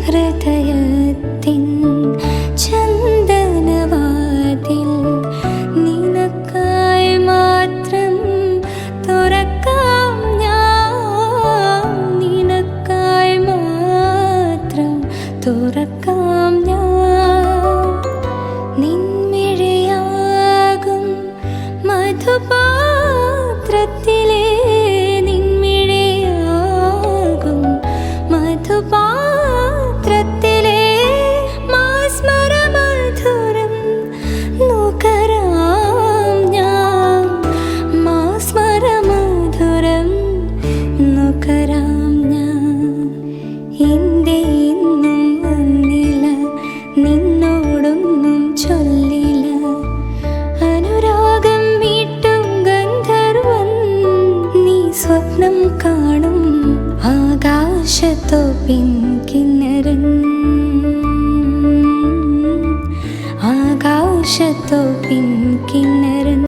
ഹൃദയത്തിൻ ചന്ദനവാതിൽ നിനക്കായി മാത്രം തുറക്കാം ഞാൻ, നിനക്കായി മാത്രം തുറക്കാം ഞാൻ. നിൻമിഴിയാകും മധുപാത്രത്തിലെ നിൻമിഴിയാകും മധുപാത്രത്തിലെ മാസ്മരമധുരം നുകരാം ഞാൻ, മാസ്മരമധുരം നുകരാം ഞാൻ. എൻ്റെ ഇന്നും വന്നില്ല, നിന്നോടൊന്നും ചൊല്ലില്ല, അനുരാഗം മീട്ടും ഗന്ധർവൻ നീ. സ്വപ്നം കാണും ആകാശത്തോ പിൻകിന്നരൻ, ആകാശത്തോ പിൻകിന്നരൻ.